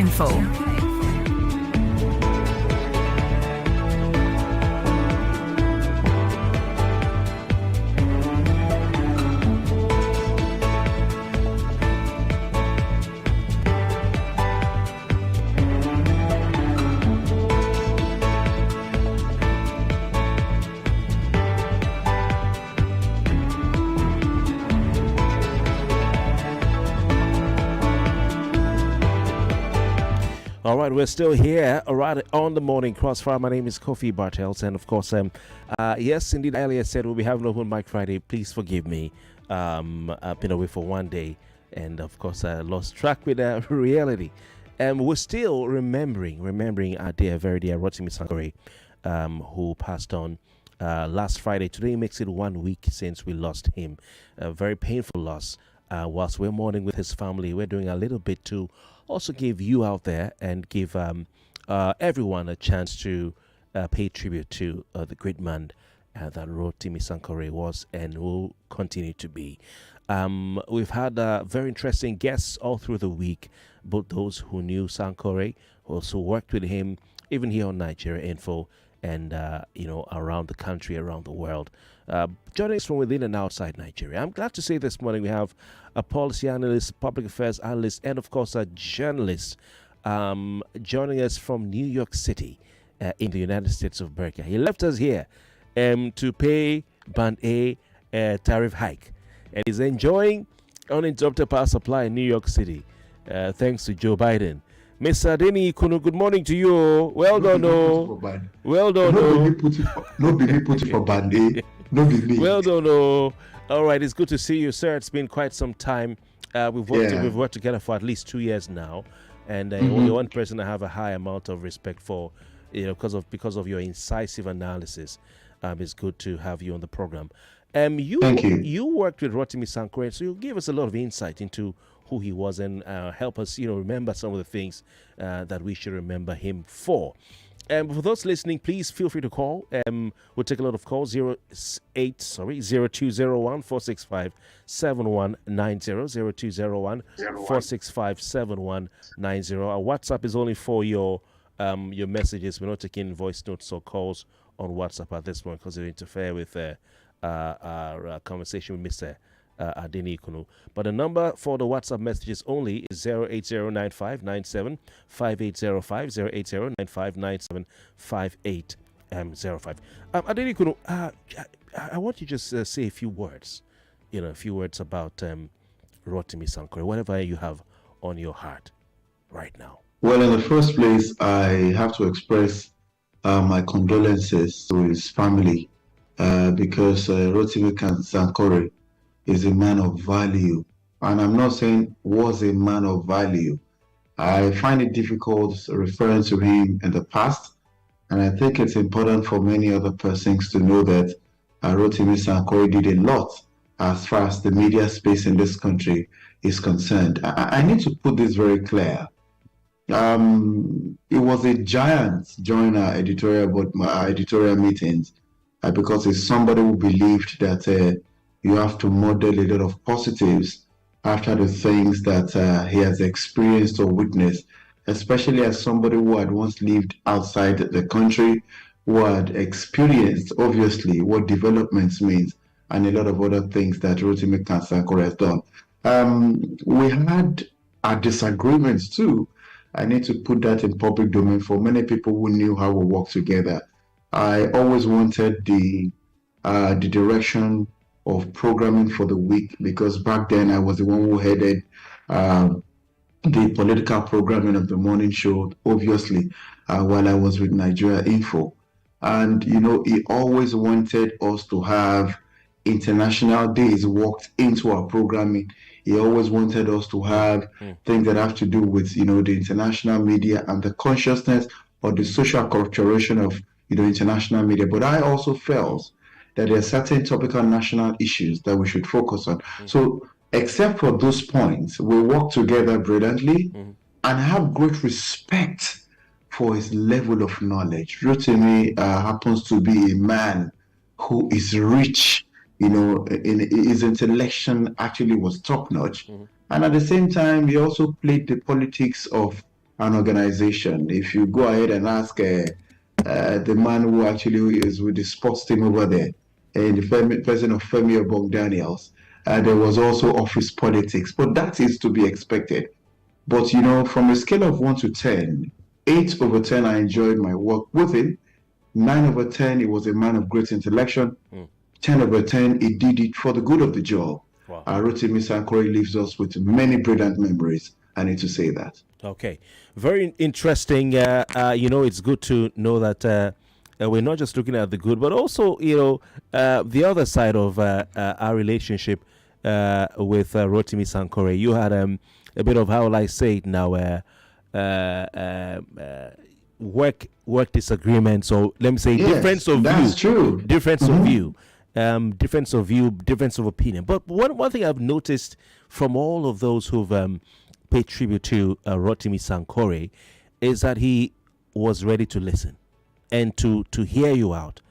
info. All right, we're still here, all right, on the Morning Crossfire. My name is Kofi Bartels, and of course, yes, indeed, earlier said we'll be having Open Mic Friday. Please forgive me. I've been away for one day, and of course, I lost track with reality. And we're still remembering our dear, very dear Rotimi Sankore, who passed on last Friday. Today makes it 1 week since we lost him. A very painful loss. Whilst we're mourning with his family, we're doing a little bit to also give you out there and give everyone a chance to pay tribute to the great man that Rotimi Sankore was and will continue to be. We've had very interesting guests all through the week, both those who knew Sankore, who also worked with him, even here on Nigeria Info, and around the country, around the world. Joining us from within and outside Nigeria. I'm glad to say this morning we have a policy analyst, public affairs analyst, and of course a journalist joining us from New York City in the United States of America. He left us here to pay Band A tariff hike, and he's enjoying uninterrupted power supply in New York City thanks to Joe Biden. Mr. Adeni Kunu, good morning to you. Well done, no. Well done, no. No be me put it for Band A. No be me. Well done, no. All right, it's good to see you, sir. It's been quite some time. We've worked together for at least 2 years now, and only one person I have a high amount of respect for, because of your incisive analysis. It's good to have you on the program. Thank you. You worked with Rotimi Sankore, so you gave us a lot of insight into who he was and help us, remember some of the things that we should remember him for. For those listening, please feel free to call. We'll take a lot of calls. 0201 465 7190. 0201 465 7190. Our WhatsApp is only for your messages. We're not taking voice notes or calls on WhatsApp at this point because it interfere with our conversation with Mr. Adeni Kunu. But the number for the WhatsApp messages only is 08095975805, 08095975805. Adeni Kunu, I want you to just say a few words, about Rotimi Sankore, whatever you have on your heart right now. Well, in the first place, I have to express my condolences to his family because Rotimi Sankore is a man of value. And I'm not saying was a man of value. I find it difficult referring to him in the past. And I think it's important for many other persons to know that Rotimi Sankore did a lot as far as the media space in this country is concerned. I need to put this very clear. It was a giant during our editorial meetings because he's somebody who believed that you have to model a lot of positives after the things that he has experienced or witnessed, especially as somebody who had once lived outside the country, who had experienced, obviously, what developments means and a lot of other things that Rotimi Sankore has done. We had our disagreements too. I need to put that in public domain for many people who knew how we work together. I always wanted the direction of programming for the week because back then I was the one who headed the political programming of the morning show, obviously, while I was with Nigeria Info. And, he always wanted us to have international days worked into our programming. He always wanted us to have things that have to do with, the international media and the consciousness or the social culturation of, international media. But I also felt that there are certain topical national issues that we should focus on. So, except for those points, we work together brilliantly and have great respect for his level of knowledge. Rotimi happens to be a man who is rich, in his intellection actually was top-notch. And at the same time, he also played the politics of an organization. If you go ahead and ask the man who actually is with the sports team over there, and the person of Femi Obong Daniels, there was also office politics, but that is to be expected. But from a scale of 1 to 10, 8 over 10, I enjoyed my work with him. 9 over 10, he was a man of great intellection. 10 over 10, he did it for the good of the job. Wow. Rotimi Sankore leaves us with many brilliant memories. I need to say that. Okay, very interesting. It's good to know that we're not just looking at the good, but also, the other side of our relationship with Rotimi Sankore. You had a bit of, how will I say it now, work disagreements, or let me say, Yes, difference of that's view. true. Difference of view. Difference of view, difference of opinion. But one thing I've noticed from all of those who've paid tribute to Rotimi Sankore is that he was ready to listen and to hear you out,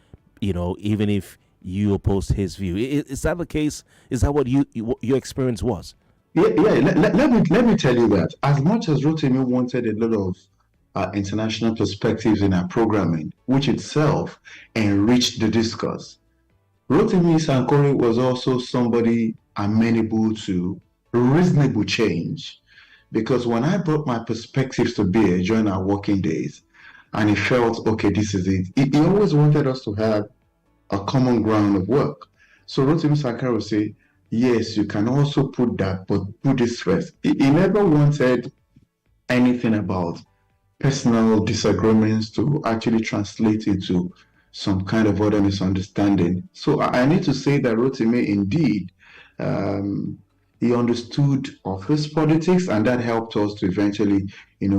even if you opposed his view. Is that the case? Is that what your experience was? Yeah. Let me tell you that as much as Rotimi wanted a lot of international perspectives in our programming, which itself enriched the discourse, Rotimi Sankore was also somebody amenable to reasonable change. Because when I brought my perspectives to bear during our working days, and he felt, okay, this is it, he always wanted us to have a common ground of work. So Rotimi Sankore would say, yes, you can also put that, but put this first. He never wanted anything about personal disagreements to actually translate into some kind of other misunderstanding. So I need to say that Rotimi indeed, he understood office politics, and that helped us to eventually,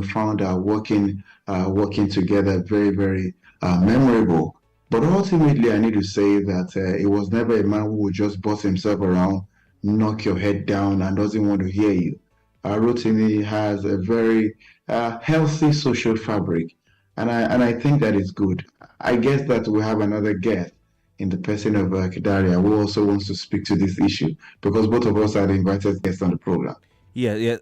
found our working together very, very memorable. But ultimately, I need to say that he was never a man who would just boss himself around, knock your head down, and doesn't want to hear you. Rotimi has a very healthy social fabric, and I think that is good. I guess that we have another guest in the person of Kidaria, who also wants to speak to this issue, because both of us are the invited guests on the program. Yeah.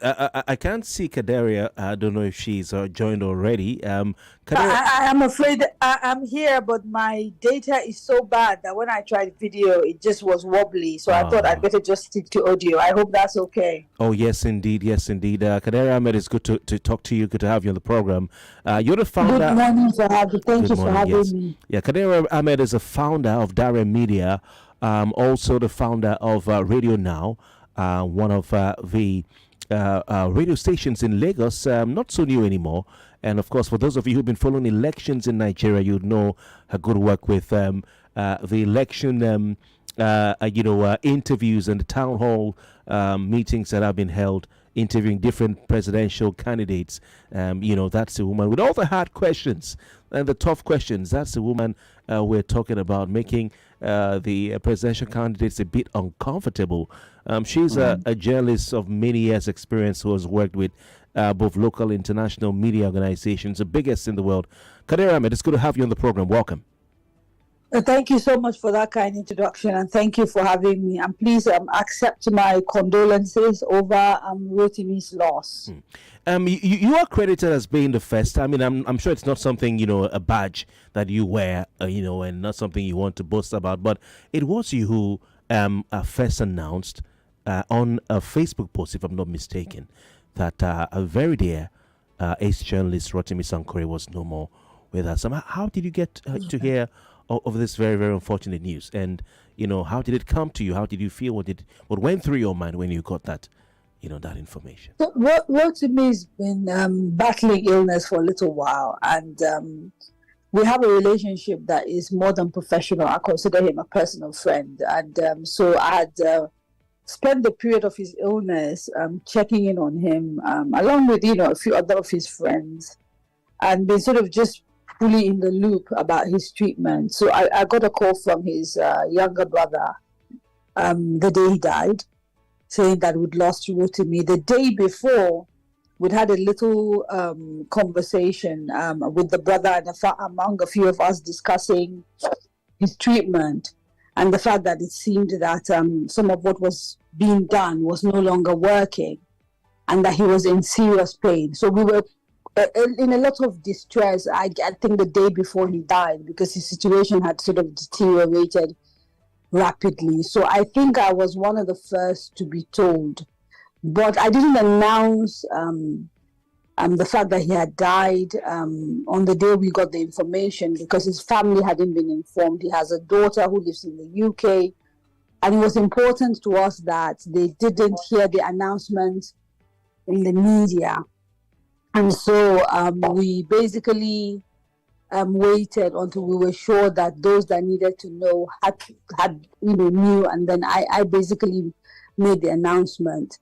I can't see Kadaria. I don't know if she's joined already. I'm afraid I'm here, but my data is so bad that when I tried video, it just was wobbly. So I thought I'd better just stick to audio. I hope that's okay. Oh, yes, indeed. Kadaria Ahmed, it's good to talk to you. Good to have you on the program. You're the founder. Good morning, Sahabi. Thank you for having me. Yeah, Kadaria Ahmed is a founder of Dare Media, also the founder of Radio Now, one of the radio stations in Lagos, not so new anymore. And of course, for those of you who've been following elections in Nigeria, you'd know her good work with the election, interviews and the town hall meetings that have been held, interviewing different presidential candidates. That's the woman with all the hard questions and the tough questions. That's the woman we're talking about, making the presidential candidates a bit uncomfortable. She's a journalist of many years' experience who has worked with both local and international media organizations, the biggest in the world. Kadaria Ahmed, it's good to have you on the program. Welcome. Thank you so much for that kind introduction, and thank you for having me. And please accept my condolences over Rotimi's loss. You are credited as being the first. I mean, I'm sure it's not something, a badge that you wear, and not something you want to boast about. But it was you who first announced on a Facebook post, if I'm not mistaken, that a very dear ace journalist Rotimi Sankore was no more with us. How did you get to hear of this very, very unfortunate news? And how did it come to you? How did you feel? What went through your mind when you got that that information? So, Rotimi's been battling illness for a little while, and we have a relationship that is more than professional. I consider him a personal friend, and so I had spent the period of his illness checking in on him, along with a few other of his friends, and been sort of just fully in the loop about his treatment. So I got a call from his younger brother the day he died, saying that we'd lost Rotimi. The day before, we'd had a little conversation with the brother and among a few of us discussing his treatment and the fact that it seemed that some of what was being done was no longer working and that he was in serious pain. So we were in a lot of distress. I think the day before he died, because his situation had sort of deteriorated rapidly. So I think I was one of the first to be told, but I didn't announce the fact that he had died on the day we got the information, because his family hadn't been informed. He has a daughter who lives in the UK, and it was important to us that they didn't hear the announcement in the media. And so we basically waited until we were sure that those that needed to know had knew, and then I basically made the announcement.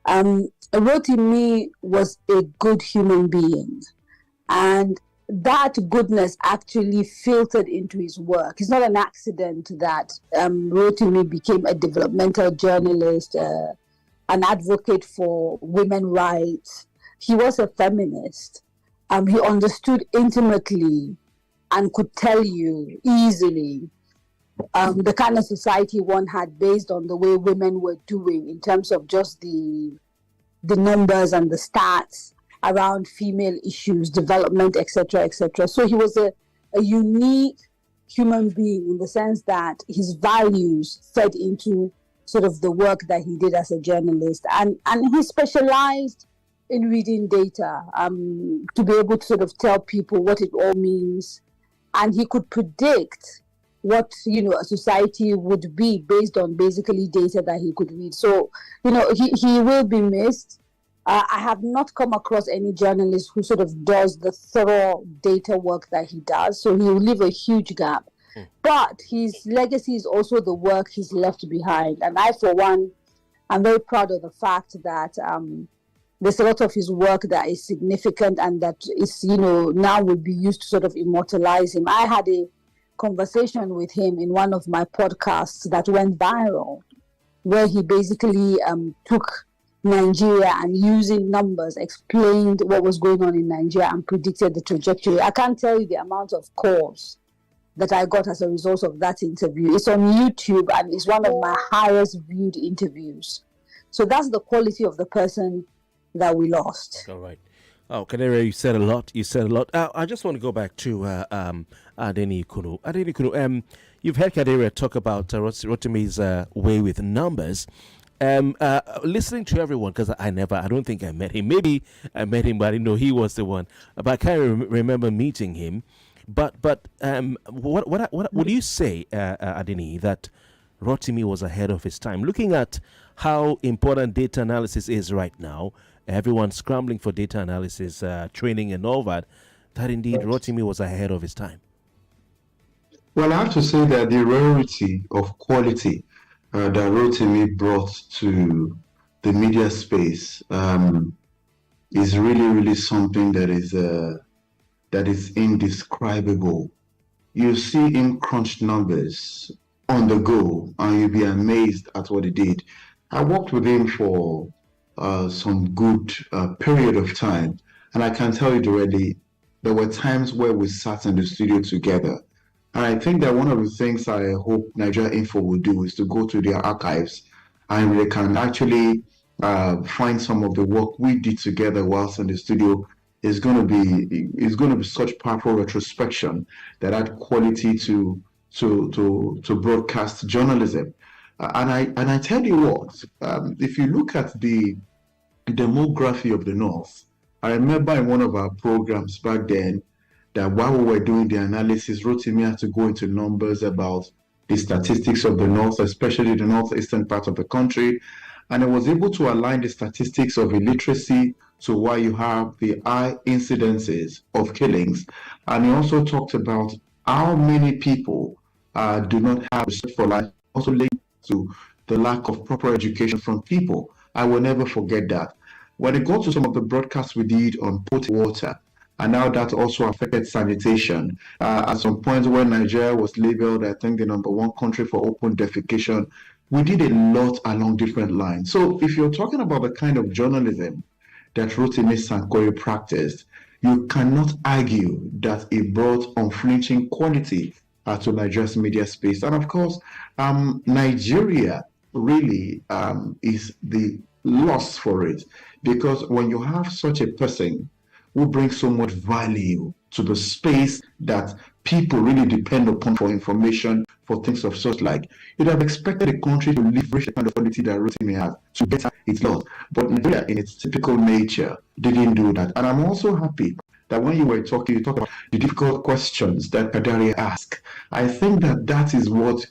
Rotimi was a good human being, and that goodness actually filtered into his work. It's not an accident that Rotimi became a developmental journalist, an advocate for women's rights. He was a feminist. He understood intimately and could tell you easily the kind of society one had based on the way women were doing in terms of just the numbers and the stats around female issues, development, etc., etc. So he was a unique human being in the sense that his values fed into sort of the work that he did as a journalist. And he specialized in reading data to be able to sort of tell people what it all means. And he could predict what, a society would be based on basically data that he could read. So, he will be missed. I have not come across any journalist who sort of does the thorough data work that he does. So he will leave a huge gap. But his legacy is also the work he's left behind. And I, for one, am very proud of the fact that there's a lot of his work that is significant and that is, now will be used to sort of immortalize him. I had a conversation with him in one of my podcasts that went viral, where he basically took Nigeria and using numbers explained what was going on in Nigeria and predicted the trajectory. I can't tell you the amount of calls that I got as a result of that interview. It's on YouTube and it's one of my highest viewed interviews. So that's the quality of the person that we lost. All right. Oh, Kadere, you said a lot. I just want to go back to Adeni Kunu. Adeni Kunu, you've heard Kadere talk about Rotimi's way with numbers. Listening to everyone, because I don't think I met him. Maybe I met him, but I didn't know he was the one. But I can't remember meeting him. But what would you say, Adeni, that Rotimi was ahead of his time? Looking at how important data analysis is right now, everyone's scrambling for data analysis, training and all that indeed Rotimi was ahead of his time. Well, I have to say that the rarity of quality that Rotimi brought to the media space is really, really something that is indescribable. You see him crunch numbers on the go, and you'll be amazed at what he did. I worked with him for some good period of time, and I can tell you directly, there were times where we sat in the studio together. And I think that one of the things I hope Nigeria Info will do is to go to their archives and they can actually find some of the work we did together whilst in the studio. Is going to be such powerful retrospection that add quality to broadcast journalism. And I tell you what, if you look at the demography of the North, I remember in one of our programs back then that while we were doing the analysis, Rotimi had to go into numbers about the statistics of the North, especially the northeastern part of the country. And I was able to align the statistics of illiteracy to why you have the high incidences of killings. And he also talked about how many people do not have respect for life, also linked to the lack of proper education from people. I will never forget that. When it got to some of the broadcasts we did on potable water, and now that also affected sanitation. At some point when Nigeria was labeled, I think, the #1 country for open defecation, we did a lot along different lines. So if you're talking about the kind of journalism that Rotimi Sankore practiced, you cannot argue that it brought unflinching quality to Nigeria's media space. And of course, Nigeria really is the loss for it, because when you have such a person who bring so much value to the space that people really depend upon for information, for things of such like. You'd have expected a country to leverage the kind of quality that Rotimi has to better its laws. But Nigeria, in its typical nature, didn't do that. And I'm also happy that when you were talking, you talked about the difficult questions that Kadaria asked. I think that that is what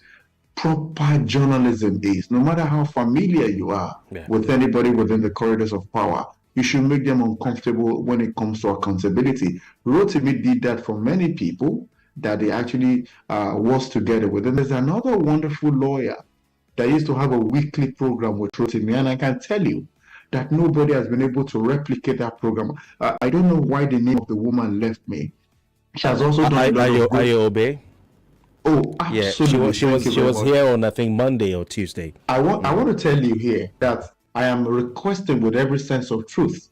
proper journalism is. No matter how familiar you are with anybody within the corridors of power, you should make them uncomfortable when it comes to accountability. Rotimi did that for many people that they actually was together with. And there's another wonderful lawyer that used to have a weekly program with Rotimi, and I can tell you that nobody has been able to replicate that program. I don't know why the name of the woman left me. She has also done a lot of good. Obey? Oh, Yeah, absolutely. she was here on I think Monday or Tuesday. I want to tell you here that I am requesting with every sense of truth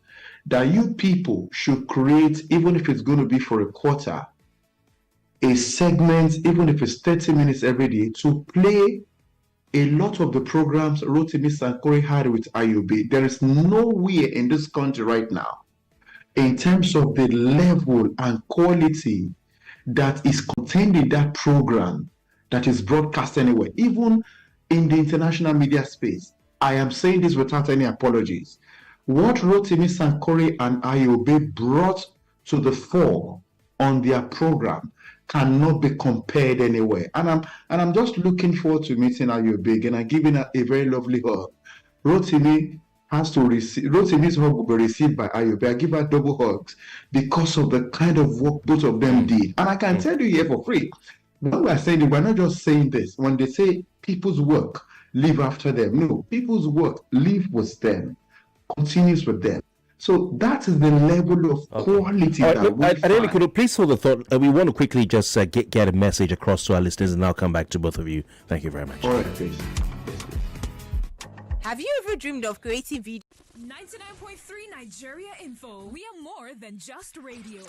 that you people should create, even if it's going to be for a quarter, a segment, even if it's 30 minutes every day, to play a lot of the programs Rotimi Sankore had with IUB. There is nowhere in this country right now, in terms of the level and quality that is contained in that program that is broadcast anywhere, even in the international media space. I am saying this without any apologies. What Rotimi Sankore and IOB brought to the fore on their program cannot be compared anywhere. And I'm just looking forward to meeting IOB again and giving her a very lovely hug. Rotimi has to receive, Rotimi's hug will be received by IOB. I give her double hugs because of the kind of work both of them did. And I can tell you here for free, when we're saying it, we're not just saying this. When they say people's work, live after them. No, people's work, live with them, continues with them. So that is the level of quality that we find. Could you please hold the thought? We want to quickly just get a message across to our listeners, and I'll come back to both of you. Thank you very much. All right, please. Have you ever dreamed of creating video? 99.3 Nigeria Info. We are more than just radio.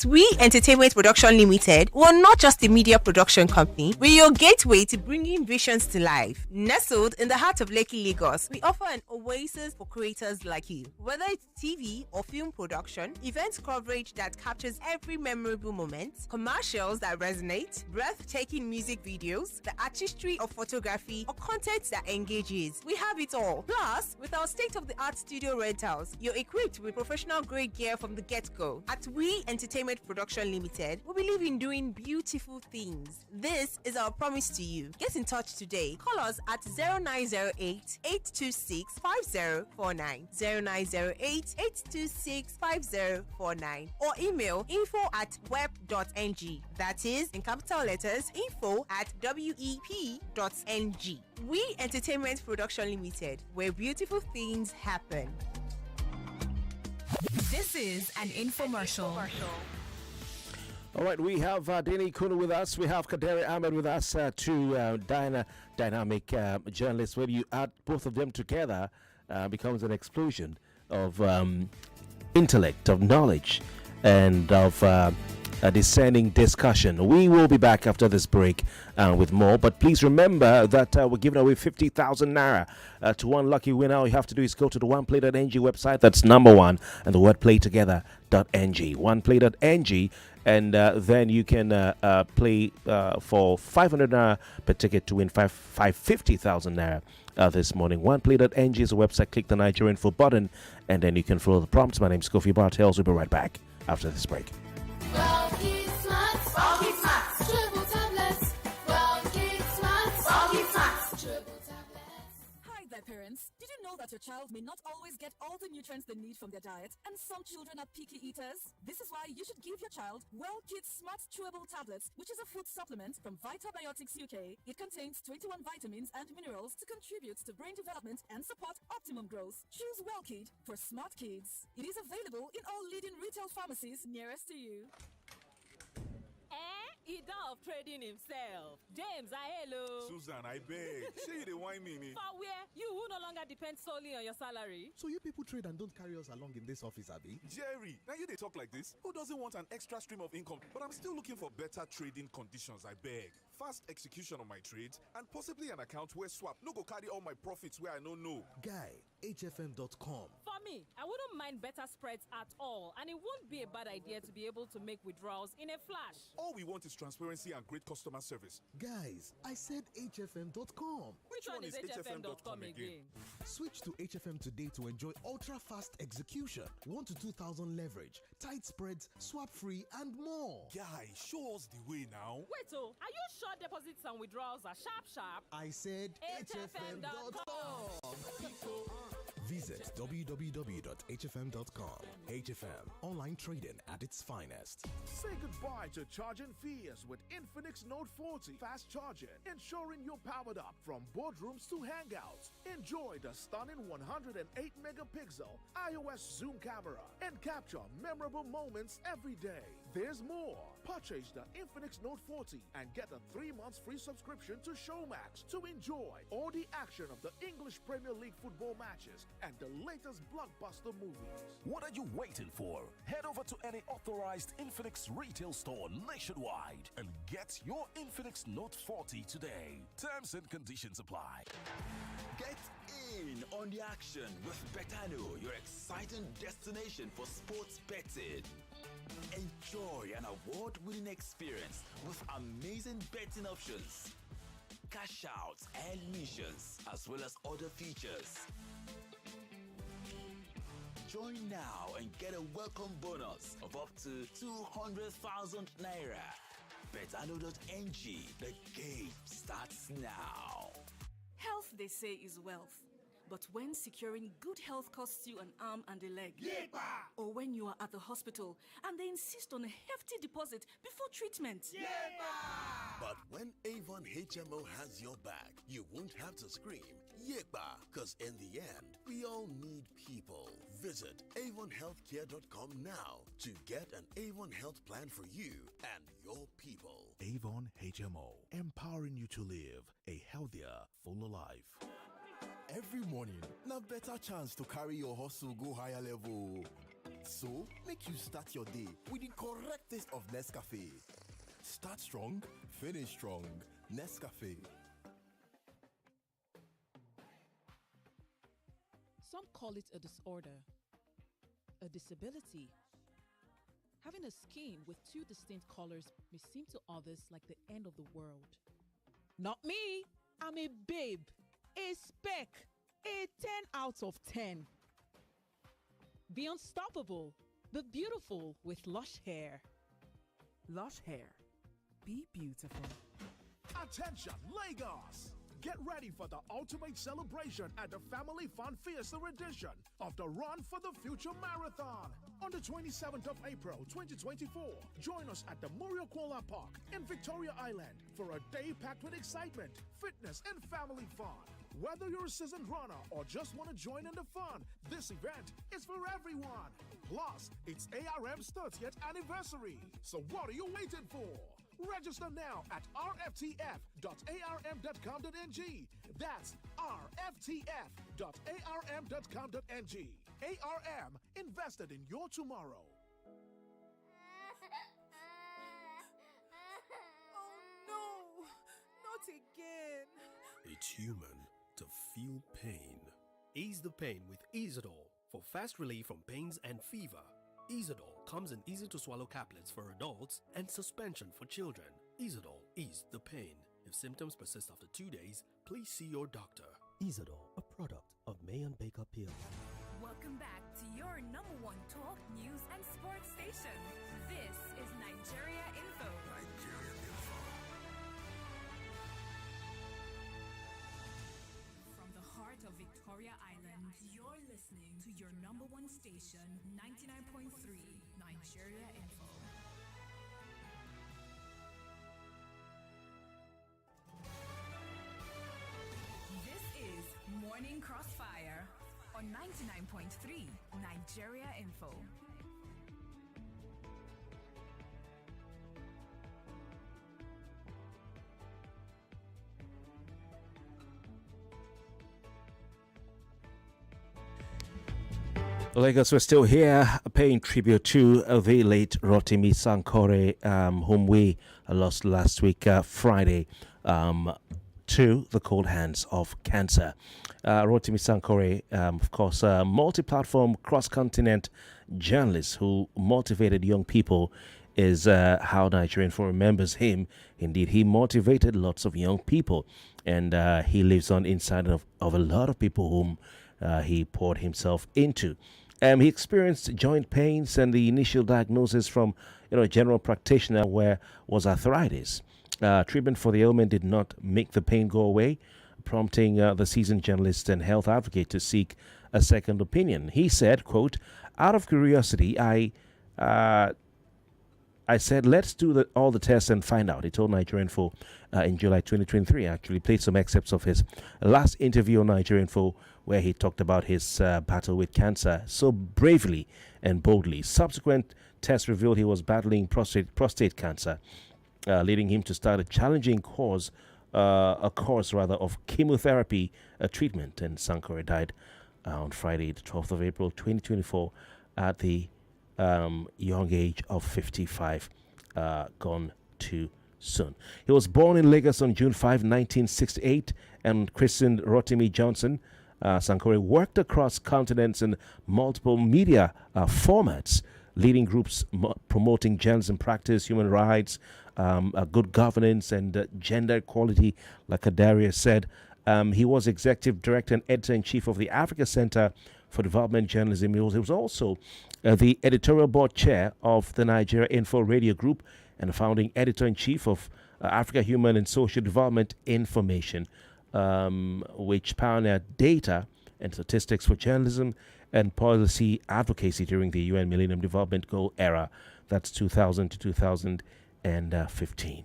We Entertainment Production Limited, we're not just a media production company, we're your gateway to bringing visions to life. Nestled in the heart of Lekki, Lagos, we offer an oasis for creators like you. Whether it's TV or film production, event coverage that captures every memorable moment, commercials that resonate, breathtaking music videos, the artistry of photography, or content that engages, we have it all. Plus, with our state-of-the-art studio rentals, you're equipped with professional grade gear from the get-go. At We Entertainment Production Limited, we believe in doing beautiful things. This is our promise to you. Get in touch today. Call us at 0908 826 5049, 0908 826 5049, or email info@web.ng. That is in capital letters, info@wep.ng. We Entertainment Production Limited, where beautiful things happen. This is an infomercial. All right, we have Dini Kunu with us. We have Kaderi Ahmed with us, two dynamic journalists. When you add both of them together, becomes an explosion of intellect, of knowledge, and of a discerning discussion. We will be back after this break with more, but please remember that we're giving away 50,000 naira to one lucky winner. All you have to do is go to the oneplay.ng website. That's number one, and the word playtogether.ng. Oneplay.ng. And then you can play for 500 naira per ticket to win 50,000 naira this morning. Oneplay.ng is a website. Click the Nigerian Info button, and then you can follow the prompts. My name is Kofi Bartels. We'll be right back after this break. Parents, did you know that your child may not always get all the nutrients they need from their diet, and some children are picky eaters? This is why you should give your child Well Kids Smart Chewable Tablets, which is a food supplement from Vitabiotics UK. It contains 21 vitamins and minerals to contribute to brain development and support optimum growth. Choose Well Kid for smart kids. It is available in all leading retail pharmacies nearest to you. He done upgrading himself. James, hello. Susan, I beg. Say you the wine me. For where? You who no longer longer depend solely on your salary. So you people trade and don't carry us along in this office, Abby? Jerry, now you they talk like this. Who doesn't want an extra stream of income? But I'm still looking for better trading conditions, I beg. Fast execution on my trades and possibly an account where swap no go carry all my profits where I don't know. Guy, hfm.com. For me, I wouldn't mind better spreads at all, and it won't be a bad idea to be able to make withdrawals in a flash. All we want is transparency and great customer service. Guys, I said hfm.com. Which one is hfm.com again? Switch to HFM today to enjoy ultra-fast execution, 1 to 2,000 leverage, tight spreads, swap-free, and more. Guy, show us the way now. Wait, are you sure deposits and withdrawals are sharp? I said hfm.com. Visit www.hfm.com. HFM, online trading at its finest. Say goodbye to charging fears with Infinix Note 40 fast charging, ensuring you're powered up from boardrooms to hangouts. Enjoy the stunning 108 megapixel iOS zoom camera and capture memorable moments every day. There's more. Purchase the Infinix Note 40 and get a 3 months free subscription to Showmax to enjoy all the action of the English Premier League football matches and the latest blockbuster movies. What are you waiting for? Head over to any authorized Infinix retail store nationwide and get your Infinix Note 40 today. Terms and conditions apply. Get in on the action with Betano, your exciting destination for sports betting. Enjoy an award-winning experience with amazing betting options, cash outs and missions, as well as other features. Join now and get a welcome bonus of up to 200,000 naira. Betano.ng, the game starts now. Health, they say, is wealth. But when securing good health costs you an arm and a leg, or when you are at the hospital and they insist on a hefty deposit before treatment, but when Avon HMO has your back, you won't have to scream, Yepa, because in the end, we all need people. Visit avonhealthcare.com now to get an Avon Health plan for you and your people. Avon HMO, empowering you to live a healthier, fuller life. Every morning, na better chance to carry your hustle go higher level. So, make you start your day with the correct taste of Nescafe. Start strong, finish strong. Nescafe. Some call it a disorder, a disability. Having a skin with two distinct colors may seem to others like the end of the world. Not me! I'm a babe, a speck, a 10 out of 10. Be unstoppable, be beautiful with Lush Hair. Lush Hair. Be beautiful. Attention, Lagos! Get ready for the ultimate celebration at the Family Fun Fiesta edition of the Run for the Future Marathon. On the 27th of April 2024, join us at the Muriokwala Park in Victoria Island for a day packed with excitement, fitness, and family fun. Whether you're a seasoned runner or just want to join in the fun, this event is for everyone. Plus, it's ARM's 30th anniversary. So what are you waiting for? Register now at rftf.arm.com.ng. That's rftf.arm.com.ng. ARM, invested in your tomorrow. Oh no, not again. It's human to feel pain. Ease the pain with Izador for fast relief from pains and fever. Izador comes in easy-to-swallow caplets for adults and suspension for children. Izador ease the pain. If symptoms persist after 2 days, please see your doctor. Izador, a product of May and Baker Pill. Welcome back to your #1 talk, news, and sports station. This is Nigeria Info. Nigeria Info. From the heart of Victoria Island, you're listening to your #1 station, 99.3 Nigeria Info. This is Morning Crossfire on 99.3 Nigeria Info. Lagos, we're still here paying tribute to the late Rotimi Sankore, whom we lost last week, Friday, to the cold hands of cancer. Rotimi Sankore, of course, a multi-platform, cross-continent journalist who motivated young people is how Nigerian Info remembers him. Indeed, he motivated lots of young people, and he lives on inside of a lot of people whom he poured himself into. He experienced joint pains, and the initial diagnosis from a general practitioner was arthritis. Treatment for the ailment did not make the pain go away, prompting the seasoned journalist and health advocate to seek a second opinion. He said, quote, "Out of curiosity, I said, let's do all the tests and find out." He told Nigerian Info in July 2023. I actually played some excerpts of his last interview on Nigerian Info where he talked about his battle with cancer so bravely and boldly. Subsequent tests revealed he was battling prostate cancer, leading him to start a challenging course of chemotherapy treatment. And Sankore died on Friday, the 12th of April, 2024, at the young age of 55, gone too soon. He was born in Lagos on June 5, 1968, and christened Rotimi Johnson. Sankore worked across continents in multiple media formats, leading groups promoting journalism practice, human rights, good governance, and gender equality, like Adaria said. He was executive director and editor-in-chief of the Africa Center for Development Journalism. He was also the editorial board chair of the Nigeria Info Radio Group and the founding editor-in-chief of Africa Human and Social Development Information, which pioneered data and statistics for journalism and policy advocacy during the UN Millennium Development Goal era. That's 2000 to 2015.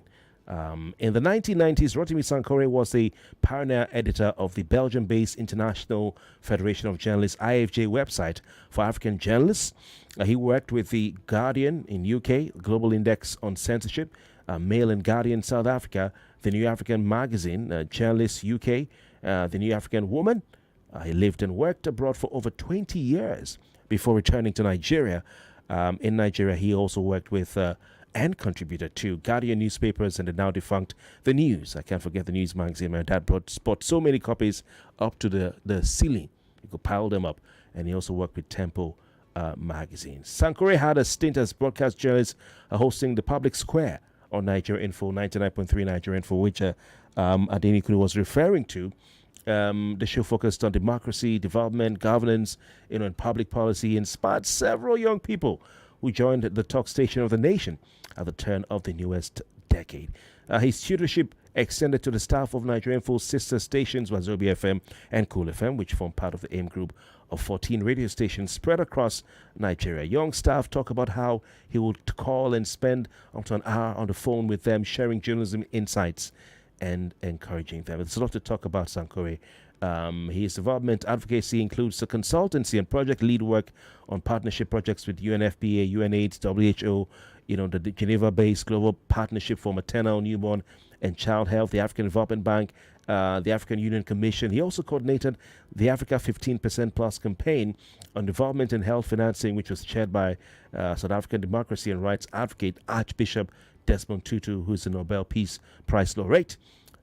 In the 1990s, Rotimi Sankore was the pioneer editor of the Belgium-based International Federation of Journalists (IFJ) website for African journalists. He worked with the Guardian in UK, Global Index on Censorship, Mail and Guardian South Africa, the New African Magazine, Journalists UK, the New African Woman. He lived and worked abroad for over 20 years before returning to Nigeria. In Nigeria, he also worked with and contributed to Guardian newspapers and the now defunct The News. I can't forget The News magazine. My dad bought so many copies up to the ceiling. You could pile them up. And he also worked with Tempo magazine. Sankore had a stint as broadcast journalist hosting the Public Square on Nigeria Info, 99.3 Nigeria Info, which Adeni Kunu was referring to. The show focused on democracy, development, governance, and public policy, inspired several young people who joined the talk station of the nation at the turn of the newest decade. His tutorship extended to the staff of Nigeria Info's sister stations, Wazobia FM and Cool FM, which form part of the AIM group of 14 radio stations spread across Nigeria. Young staff talk about how he would call and spend up to an hour on the phone with them, sharing journalism insights and encouraging them. There's a lot to talk about Sankore. His development advocacy includes the consultancy and project lead work on partnership projects with UNFPA, UNAIDS, WHO, the Geneva-based Global Partnership for Maternal, Newborn, and Child Health, the African Development Bank, the African Union Commission. He also coordinated the Africa 15% Plus campaign on development and health financing, which was chaired by South African democracy and rights advocate Archbishop Desmond Tutu, who is a Nobel Peace Prize laureate.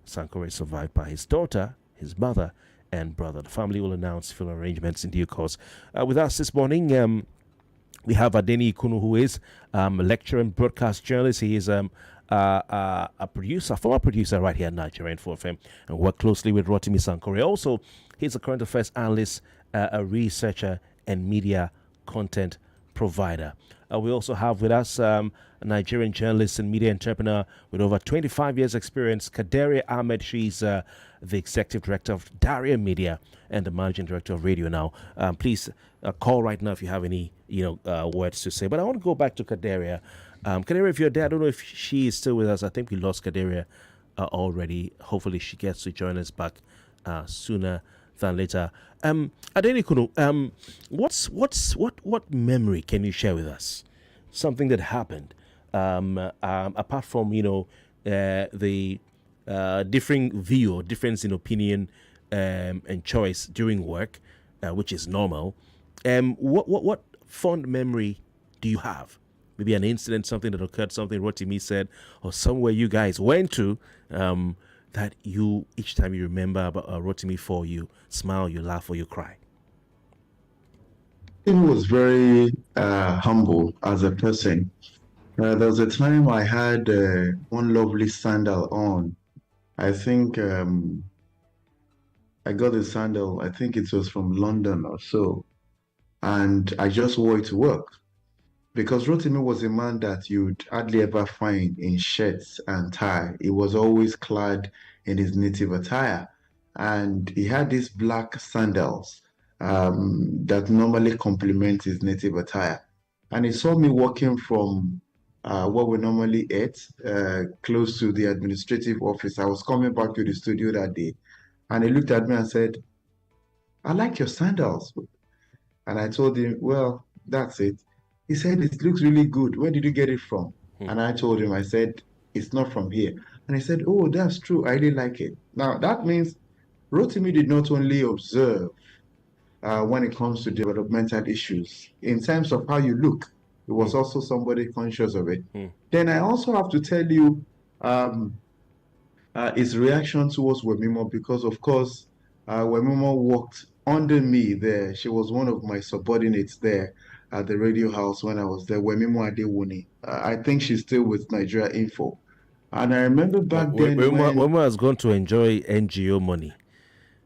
Sankore is survived by his daughter, his mother, and brother. The family will announce full arrangements in due course. With us this morning, we have Adeni Kunu, who is a lecturer and broadcast journalist. He is a producer, former producer right here at Nigeria Info FM, and worked closely with Rotimi Sankore. Also, he's a current affairs analyst, a researcher, and media content provider. We also have with us a Nigerian journalist and media entrepreneur with over 25 years experience, Kaderi Ahmed. She's the executive director of Daria Media and the managing director of Radio Now. Please call right now if you have any words to say. But I want to go back to Kaderia. Kaderia, if you're there, I don't know if she is still with us. I think we lost Kaderia already. Hopefully she gets to join us back sooner than later. Adeni Kunu, what memory can you share with us? Something that happened, apart from the differing view or difference in opinion and choice during work, which is normal. What fond memory do you have? Maybe an incident, something that occurred, something Rotimi said, or somewhere you guys went to, that you, each time you remember about Rotimi, for you smile, you laugh, or you cry? He was very humble as a person. There was a time I had one lovely sandal on. I think I got the sandal, I think it was from London or so, and I just wore it to work. Because Rotimi was a man that you'd hardly ever find in shirts and tie. He was always clad in his native attire. And he had these black sandals that normally complement his native attire. And he saw me walking from what we normally ate, close to the administrative office. I was coming back to the studio that day. And he looked at me and said, "I like your sandals." And I told him, "Well, that's it." He said, "It looks really good. Where did you get it from?" And I told him, I said, "It's not from here." And he said, "Oh, that's true. I really like it." Now, that means Rotimi did not only observe when it comes to developmental issues, in terms of how you look, he was also somebody conscious of it. Then I also have to tell you um, his reaction towards Wemimo, because, of course, Wemimo worked under me there. She was one of my subordinates there at the radio house when I was there, Wemimo Adewuni. I think she's still with Nigeria Info. And I remember back then when... Wema has gone to enjoy NGO money.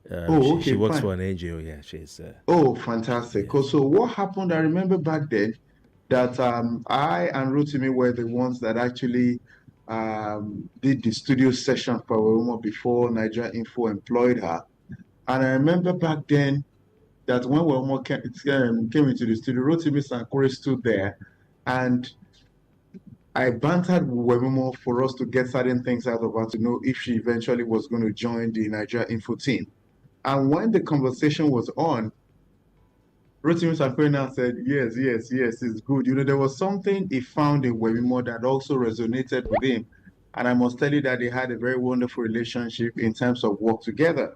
Oh, she okay, works fine. for an NGO, yeah. She's Oh, fantastic. So what happened, I remember back then that I and Rotimi were the ones that actually did the studio session for Wema before Nigeria Info employed her. And I remember back then that when Wema came into the studio, Rotimi Sankore stood there, and I bantered with Wema for us to get certain things out of her to know if she eventually was going to join the Nigeria Info team. And when the conversation was on, Rotimi Sankore now said, yes, it's good. You know, there was something he found in Wemimo that also resonated with him. And I must tell you that they had a very wonderful relationship in terms of work together.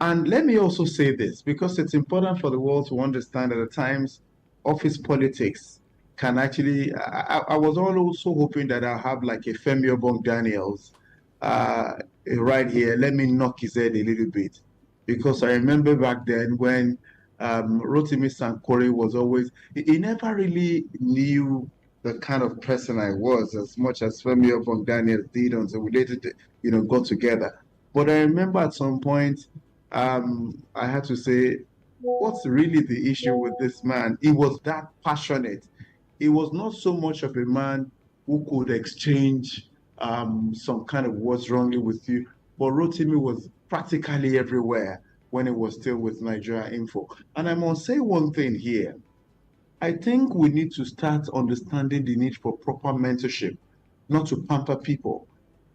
And let me also say this, because it's important for the world to understand that at times office politics can actually, I was also hoping that I'll have like a Femi Obong Daniels right here. Let me knock his head a little bit. Because I remember back then when Rotimi Sankore was always, he never really knew the kind of person I was as much as Femi Obong Daniels did until we later, got together. But I remember at some point, I had to say, what's really the issue with this man? He was that passionate. He was not so much of a man who could exchange some kind of what's wrongly with you, but Rotimi was practically everywhere when he was still with Nigeria Info. And I must say one thing here. I think we need to start understanding the need for proper mentorship, not to pamper people.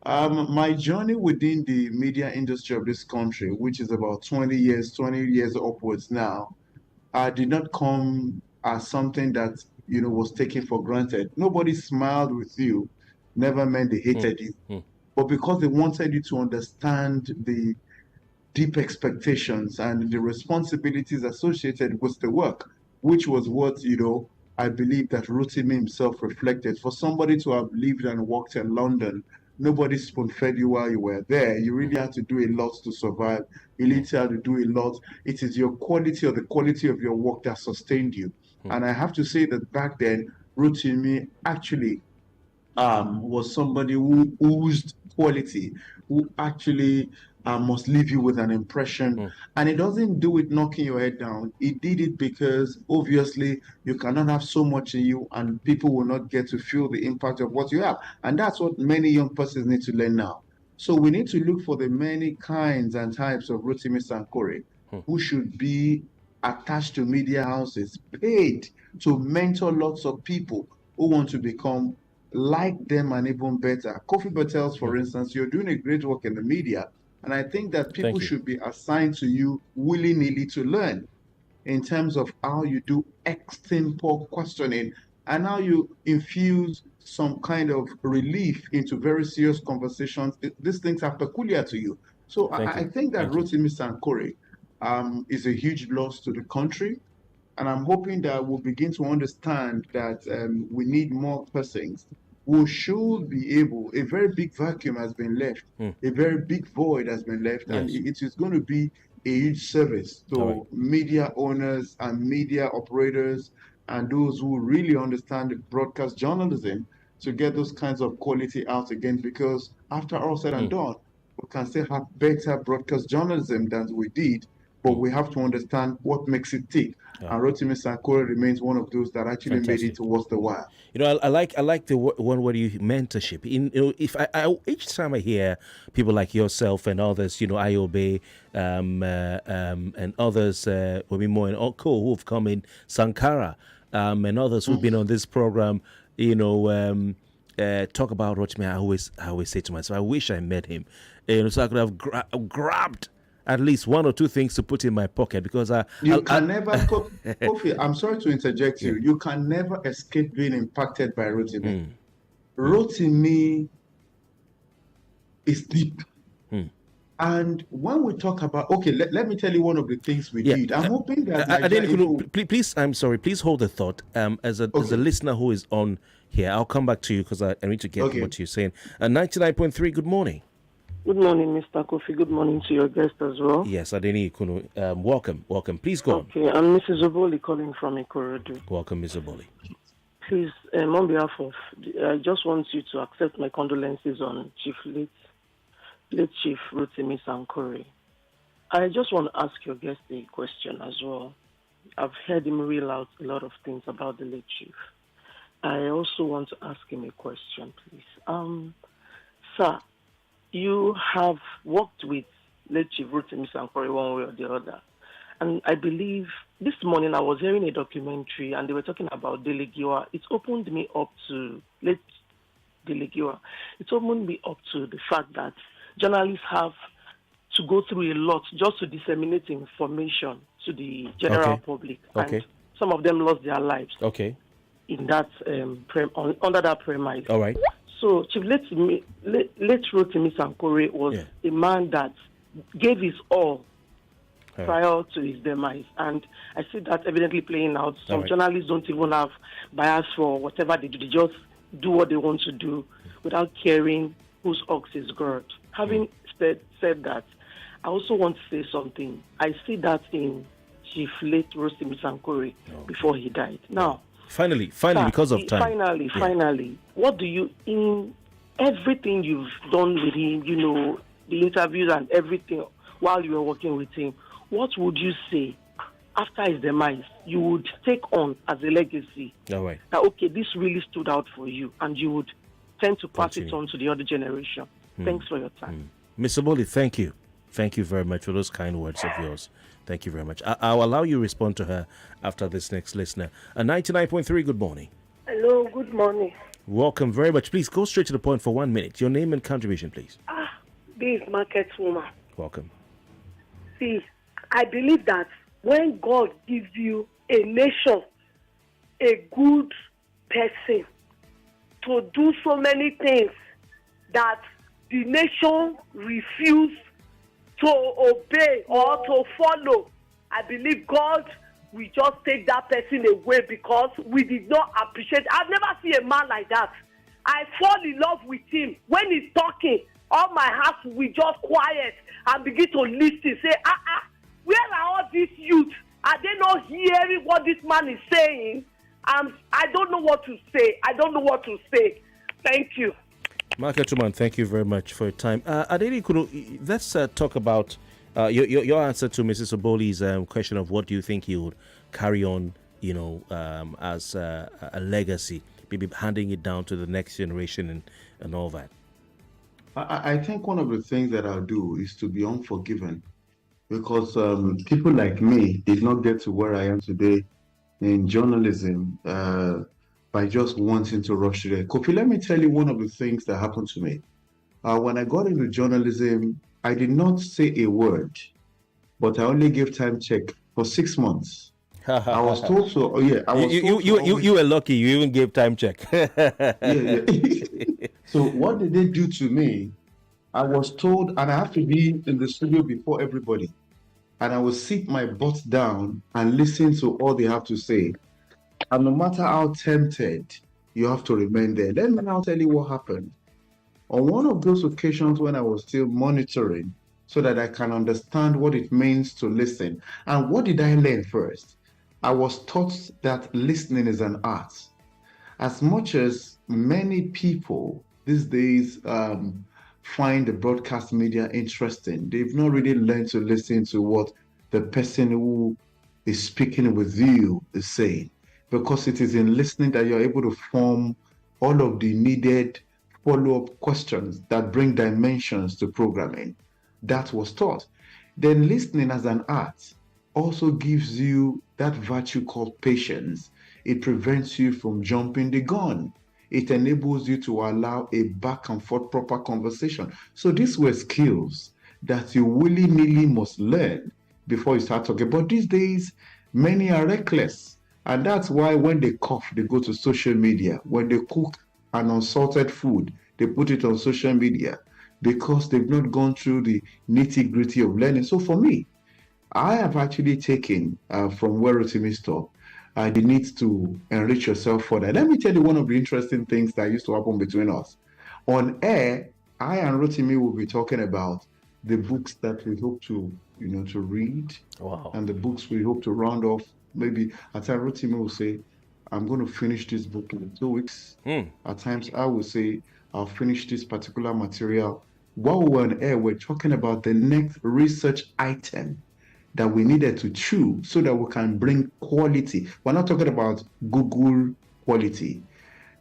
My journey within the media industry of this country, which is about 20 years upwards now, did not come as something that, was taken for granted. Nobody smiled with you, never meant they hated you. But because they wanted you to understand the deep expectations and the responsibilities associated with the work, which was what, I believe that Rotimi himself reflected. For somebody to have lived and worked in London, nobody spoon-fed you while you were there. You really had to do a lot to survive. You really had to do a lot. It is your quality or the quality of your work that sustained you. And I have to say that back then, Rotimi actually was somebody who oozed quality, who actually must leave you with an impression. And he doesn't do it knocking your head down. He did it because obviously you cannot have so much in you and people will not get to feel the impact of what you have. And that's what many young persons need to learn now. So we need to look for the many kinds and types of Rotimi Sankore who should be attached to media houses, paid to mentor lots of people who want to become like them and even better. Kofi Bertels, for instance, you're doing a great work in the media, and I think that people should be assigned to you willy-nilly to learn in terms of how you do extempore questioning and how you infuse some kind of relief into very serious conversations. These things are peculiar to you. So I think that Rotimi Sankore is a huge loss to the country. And I'm hoping that we'll begin to understand that we need more persons who should be able, a very big vacuum has been left, a very big void has been left, and Yes. it is going to be a huge service to All right. media owners and media operators and those who really understand broadcast journalism to get those kinds of quality out again, because after all said and done, we can still have better broadcast journalism than we did, but we have to understand what makes it tick. Yeah. And Rotimi Sankore remains one of those that actually made it towards the wire. I like the one where you mentorship. If I each time I hear people like yourself and others, IOB, and others, Wemimo and Oko, who've come in, Sankara, and others who've been on this program, talk about Rotimi, I always say to myself, I wish I met him, so I could have grabbed at least one or two things to put in my pocket, because you can never, Kofi, I'm sorry to interject you. You can never escape being impacted by Rotimi. Rotimi is deep. And when we talk about, let me tell you one of the things we did. I'm hoping that please, I'm sorry, please hold the thought. As a listener who is on here, I'll come back to you because I need to get what you're saying. 99.3, good morning. Good morning, Mr. Kofi. Good morning to your guest as well. Yes, Adeni Ikunu. Welcome. Please go on. Okay, I'm Mrs. Oboli calling from Ikorodu. Welcome, Ms. Oboli. Please, on behalf of, I just want you to accept my condolences on late Chief Rotimi Sankore. I just want to ask your guest a question as well. I've heard him reel out a lot of things about the late Chief. I also want to ask him a question, please. Sir, you have worked with late Chief Rotimi Sankore one way or the other. And I believe this morning I was hearing a documentary and they were talking about Delegiwa. It opened me up to late Delegiwa. It opened me up to the fact that journalists have to go through a lot just to disseminate information to the general public. And some of them lost their lives in that under that premise. All right. So Chief late Rotimi Sankore was a man that gave his all prior to his demise. And I see that evidently playing out. Some journalists don't even have bias for whatever they do. They just do what they want to do without caring whose ox is God. Having said that, I also want to say something. I see that in Chief late Rotimi Sankore before he died. Now, Finally, because of time. Finally, what do you, in everything you've done with him, the interviews and everything while you were working with him, what would you say after his demise you would take on as a legacy? All right. That, this really stood out for you and you would tend to pass it on to the other generation. Thanks for your time. Mr. Boli, thank you. Thank you very much for those kind words of yours. Thank you very much. I'll allow you to respond to her after this next listener. 99.3, good morning. Hello, good morning. Welcome very much. Please go straight to the point for 1 minute. Your name and contribution, please. This market woman. Welcome. See, I believe that when God gives you a nation, a good person to do so many things that the nation refuse to obey or to follow, I believe God will just take that person away because we did not appreciate. I've never seen a man like that. I fall in love with him. When he's talking, all my heart will just quiet and begin to listen. Say, where are all these youth? Are they not hearing what this man is saying? I don't know what to say. Thank you. Marketuman, thank you very much for your time. Adeli Kunu, let's talk about your answer to Mrs. Oboli's question of what do you think he would carry on, as a legacy, maybe handing it down to the next generation and all that. I think one of the things that I'll do is to be unforgiving, because people like me did not get to where I am today in journalism by just wanting to rush there. Kofi, let me tell you one of the things that happened to me. When I got into journalism, I did not say a word, but I only gave time check for 6 months. I was told so. You were lucky. You even gave time check. So what did they do to me? I was told, and I have to be in the studio before everybody. and I will sit my butt down and listen to all they have to say. And no matter how tempted, you have to remain there. Let me now tell you what happened. On one of those occasions when I was still monitoring so that I can understand what it means to listen. And what did I learn first? I was taught that listening is an art. As much as many people these days find the broadcast media interesting, they've not really learned to listen to what the person who is speaking with you is saying. Because it is in listening that you're able to form all of the needed follow-up questions that bring dimensions to programming. That was taught. Then listening as an art also gives you that virtue called patience. It prevents you from jumping the gun. It enables you to allow a back and forth proper conversation. So these were skills that you willy-nilly must learn before you start talking. But these days, many are reckless. And that's why when they cough, they go to social media. When they cook an unsalted food, they put it on social media because they've not gone through the nitty-gritty of learning. So for me, I have actually taken from where Rotimi stopped, the need to enrich yourself further. Let me tell you one of the interesting things that used to happen between us. On air, I and Rotimi will be talking about the books that we hope to, to read. Wow. And the books we hope to round off. Maybe at times Rotimi will say, I'm going to finish this book in 2 weeks. At times I will say, I'll finish this particular material. While we're on air, we're talking about the next research item that we needed to chew so that we can bring quality. We're not talking about Google quality.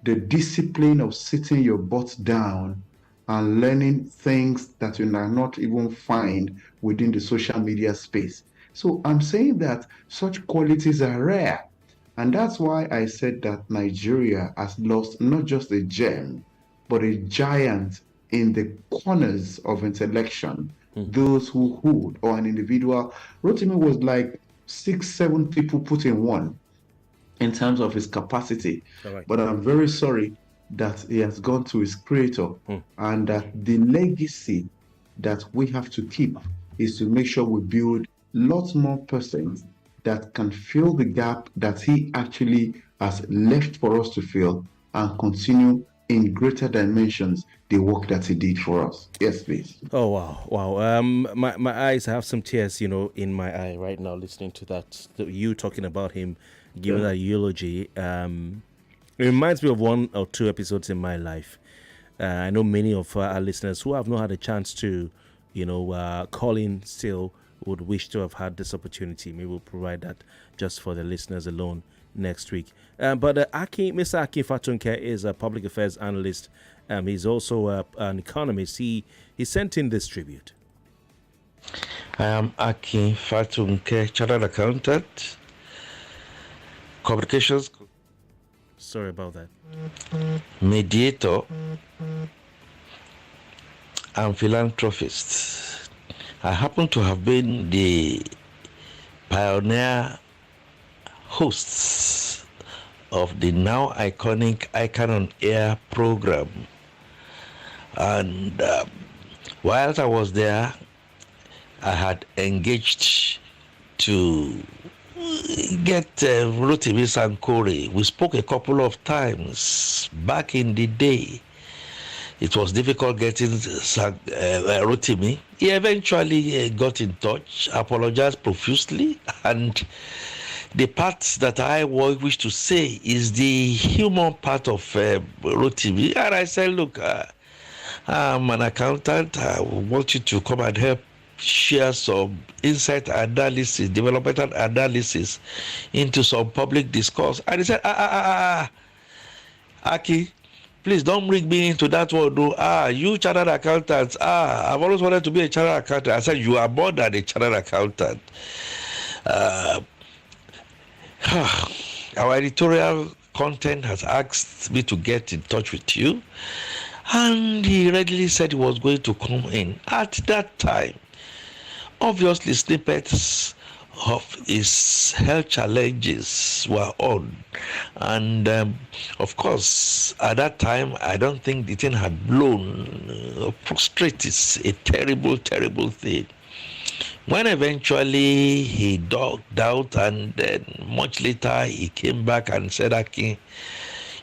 The discipline of sitting your butt down and learning things that you might not even find within the social media space. So I'm saying that such qualities are rare. And that's why I said that Nigeria has lost not just a gem, but a giant in the corners of intellection. Those who hold, or an individual. Rotimi was like 6-7 people put in one in terms of his capacity. Right. But I'm very sorry that he has gone to his creator, and that the legacy that we have to keep is to make sure we build lots more persons that can fill the gap that he actually has left for us to fill and continue in greater dimensions the work that he did for us. Yes, please. Oh wow. My eyes, I have some tears, in my eye right now listening to that. You talking about him, giving that eulogy. It reminds me of 1 or 2 episodes in my life. I know many of our listeners who have not had a chance to, call in still would wish to have had this opportunity. Maybe we'll provide that just for the listeners alone next week. But Mr. Aki Fatunke is a public affairs analyst. He's also an economist. He sent in this tribute. I am Aki Fatunke, chartered accountant, communications. Sorry about that. Mediator and philanthropist. I happen to have been the pioneer hosts of the now iconic Icon on Air program. And whilst I was there, I had engaged to get Rotimi Sankore. We spoke a couple of times back in the day. It was difficult getting Rotimi. He eventually got in touch, apologized profusely, and the part that I wish to say is the human part of Rotimi. And I said, look, I'm an accountant. I want you to come and help share some insight analysis, developmental analysis into some public discourse. And he said, Aki, please don't bring me into that one. No. You chartered accountants. I've always wanted to be a chartered accountant. I said, you are more than a chartered accountant. Our editorial content has asked me to get in touch with you, and he readily said he was going to come in. At that time, obviously snippets of his health challenges were on, and of course at that time I don't think the thing had blown. Prostrate is a terrible thing. When eventually he dogged out, and then much later he came back and said, Akin,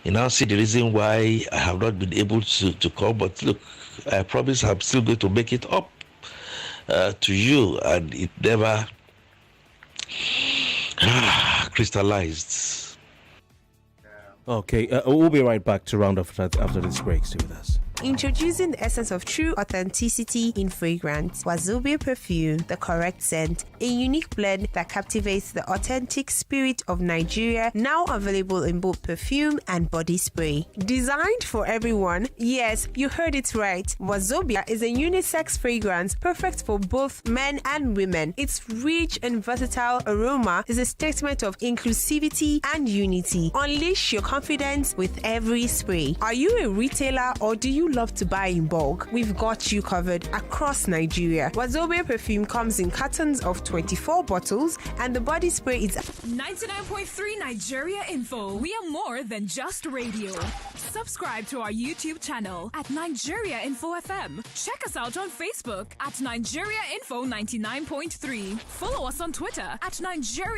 you now see the reason why I have not been able to come, but look, I promise I'm still going to make it up to you. And it never crystallized. Okay, we'll be right back to round off after this break. Stay with us. Introducing the essence of true authenticity in fragrance. Wazobia perfume, the correct scent. A unique blend that captivates the authentic spirit of Nigeria, now available in both perfume and body spray. Designed for everyone, yes, you heard it right. Wazobia is a unisex fragrance perfect for both men and women. Its rich and versatile aroma is a statement of inclusivity and unity. Unleash your confidence with every spray. Are you a retailer or do you love to buy in bulk? We've got you covered across Nigeria. Wazobia perfume comes in cartons of 24 bottles and the body spray is 99.3 Nigeria Info. We are more than just radio. Subscribe to our YouTube channel at Nigeria Info FM. Check us out on Facebook at Nigeria Info 99.3. Follow us on Twitter at Nigeria